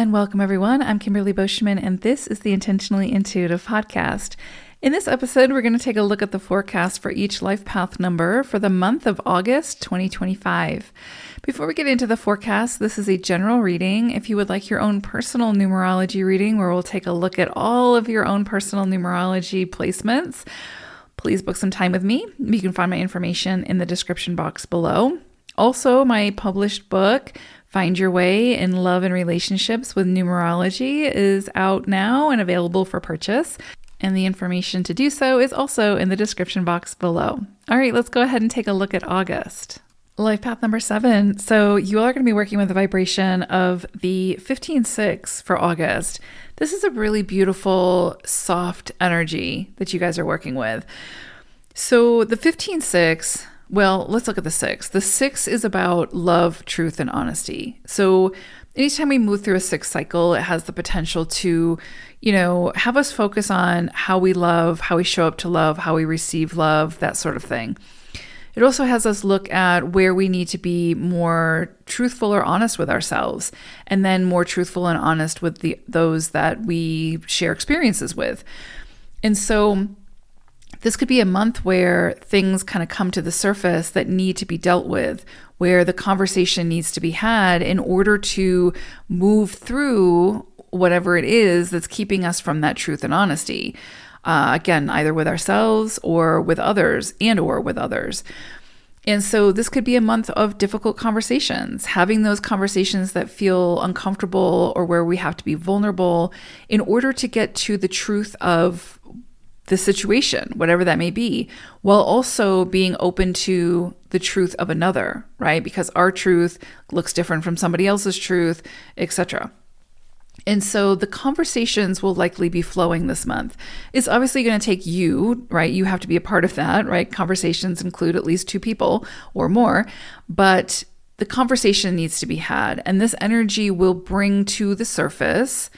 and welcome everyone. I'm Kimberly Boschman, and this is the Intentionally Intuitive podcast. In this episode, we're going to take a look at the forecast for each life path number for the month of August 2025. Before we get into the forecast, this is a general reading. If you would like your own personal numerology reading, where we'll take a look at all of your own personal numerology placements, please book some time with me. You can find my information in the description box below. Also, my published book, Find Your Way in Love and Relationships with Numerology, is out now and available for purchase. And the information to do so is also in the description box below. All right, let's go ahead and take a look at August. Life path number 7. So you all are going to be working with the vibration of the 15-6 for August. This is a really beautiful, soft energy that you guys are working with. So the 15-6, well, let's look at the 6. The 6 is about love, truth, and honesty. So anytime we move through a 6 cycle, it has the potential to, have us focus on how we love, how we show up to love, how we receive love, that sort of thing. It also has us look at where we need to be more truthful or honest with ourselves, and then more truthful and honest with those that we share experiences with. And so this could be a month where things kind of come to the surface that need to be dealt with, where the conversation needs to be had in order to move through whatever it is that's keeping us from that truth and honesty. Again, either with ourselves or with others or with others. And so this could be a month of difficult conversations, having those conversations that feel uncomfortable or where we have to be vulnerable in order to get to the truth of the situation, whatever that may be, while also being open to the truth of another, right? Because our truth looks different from somebody else's truth, etc. And so the conversations will likely be flowing this month. It's obviously going to take you, right? You have to be a part of that, right? Conversations include at least 2 people or more, but the conversation needs to be had. And this energy will bring to the surface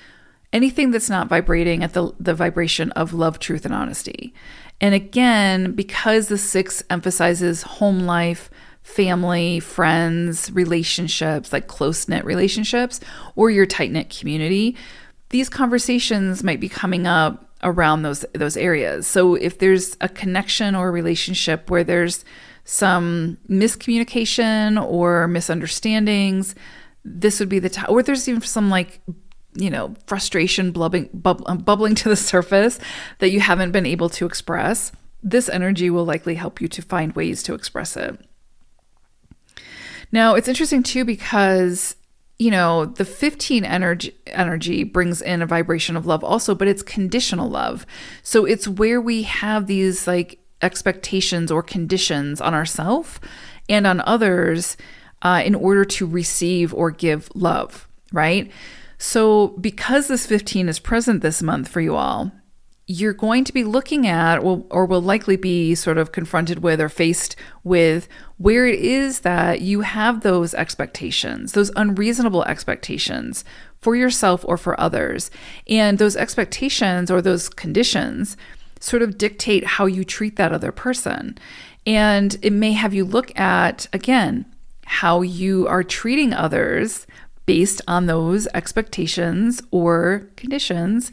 anything that's not vibrating at the vibration of love, truth, and honesty. And again, because the 6 emphasizes home life, family, friends, relationships, like close-knit relationships, or your tight-knit community, these conversations might be coming up around those areas. So if there's a connection or a relationship where there's some miscommunication or misunderstandings, this would be the time. Or there's even some frustration bubbling to the surface that you haven't been able to express. This energy will likely help you to find ways to express it. Now, it's interesting too because, the 15 energy brings in a vibration of love also, but it's conditional love. So it's where we have these expectations or conditions on ourselves and on others in order to receive or give love, right? So because this 15 is present this month for you all, you're going to be looking at, or will likely be sort of confronted with or faced with where it is that you have those expectations, those unreasonable expectations for yourself or for others. And those expectations or those conditions sort of dictate how you treat that other person. And it may have you look at, again, how you are treating others based on those expectations or conditions,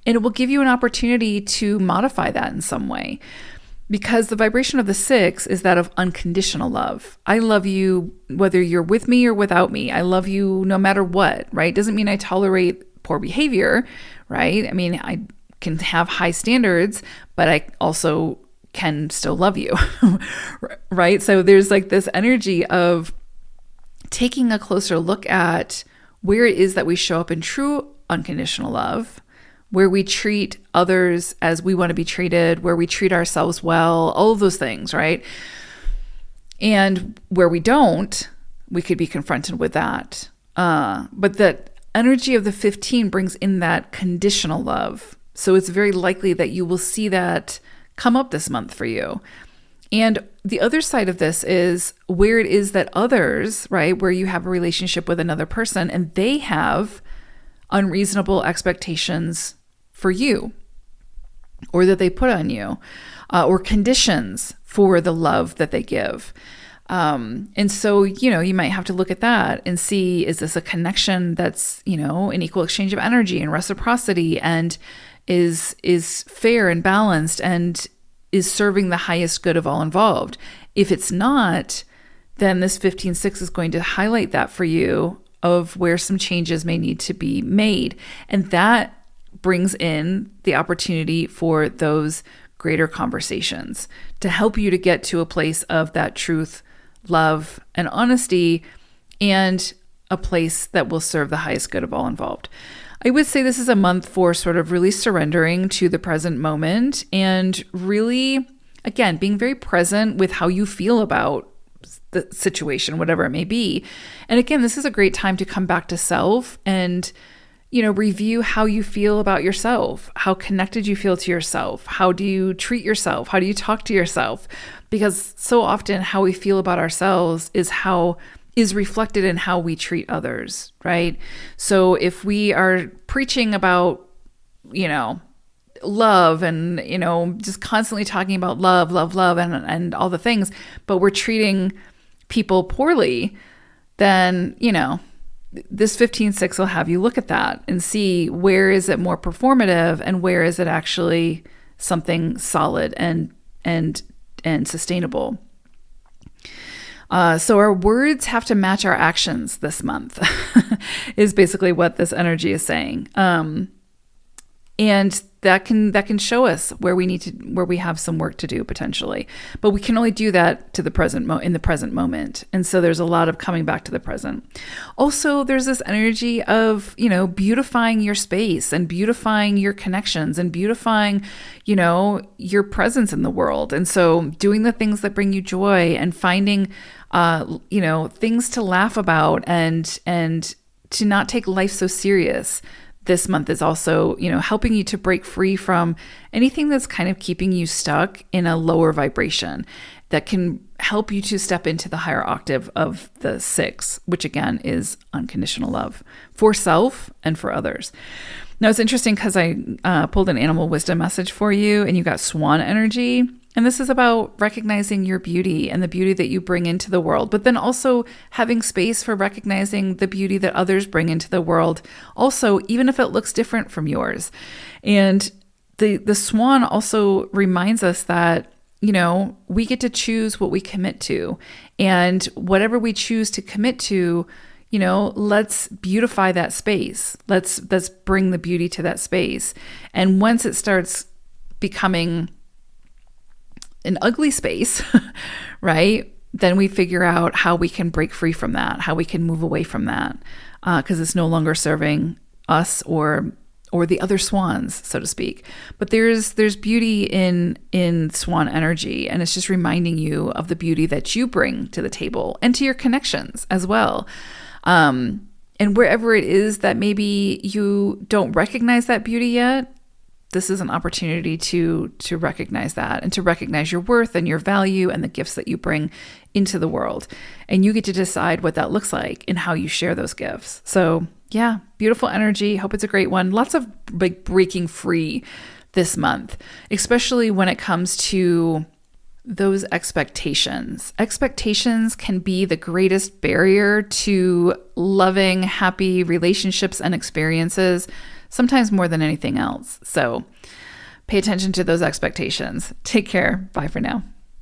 and it will give you an opportunity to modify that in some way. Because the vibration of the 6 is that of unconditional love. I love you whether you're with me or without me. I love you no matter what, right? Doesn't mean I tolerate poor behavior, right? I mean, I can have high standards, but I also can still love you, right? So there's this energy of taking a closer look at where it is that we show up in true unconditional love, where we treat others as we want to be treated, where we treat ourselves well, all of those things, right? And where we don't, we could be confronted with that. But that energy of the 15 brings in that conditional love. So it's very likely that you will see that come up this month for you. And the other side of this is where it is that others, right, where you have a relationship with another person and they have unreasonable expectations for you, or that they put on you, or conditions for the love that they give. And so, you might have to look at that and see, is this a connection that's, an equal exchange of energy and reciprocity and is fair and balanced and is serving the highest good of all involved? If it's not, then this 15-6 is going to highlight that for you of where some changes may need to be made. And that brings in the opportunity for those greater conversations to help you to get to a place of that truth, love, and honesty, and a place that will serve the highest good of all involved. I would say this is a month for sort of really surrendering to the present moment and really, again, being very present with how you feel about the situation, whatever it may be. And again, this is a great time to come back to self and review how you feel about yourself, how connected you feel to yourself, how do you treat yourself, how do you talk to yourself? Because so often how we feel about ourselves is reflected in how we treat others, right? So if we are preaching about, love and, just constantly talking about love, and all the things, but we're treating people poorly, then, this 15-6 will have you look at that and see where is it more performative and where is it actually something solid and sustainable. So our words have to match our actions this month is basically what this energy is saying. And that can show us where we have some work to do potentially, but we can only do that to the present in the present moment. And so there's a lot of coming back to the present. Also, there's this energy of, beautifying your space and beautifying your connections and beautifying, your presence in the world. And so doing the things that bring you joy and finding, things to laugh about and to not take life so serious. This month is also, helping you to break free from anything that's kind of keeping you stuck in a lower vibration that can help you to step into the higher octave of the 6, which again is unconditional love for self and for others. Now it's interesting because I pulled an animal wisdom message for you and you got swan energy. And this is about recognizing your beauty and the beauty that you bring into the world, but then also having space for recognizing the beauty that others bring into the world. Also, even if it looks different from yours. And the swan also reminds us that, we get to choose what we commit to, and whatever we choose to commit to, let's beautify that space. Let's bring the beauty to that space. And once it starts becoming an ugly space, right? Then we figure out how we can break free from that, how we can move away from that, because it's no longer serving us or the other swans, so to speak. But there's beauty in swan energy, and it's just reminding you of the beauty that you bring to the table and to your connections as well. And wherever it is that maybe you don't recognize that beauty yet, this is an opportunity to recognize that and to recognize your worth and your value and the gifts that you bring into the world. And you get to decide what that looks like and how you share those gifts. So yeah, beautiful energy. Hope it's a great one. Lots of breaking free this month, especially when it comes to those expectations. Expectations can be the greatest barrier to loving, happy relationships and experiences, sometimes more than anything else. So pay attention to those expectations. Take care. Bye for now.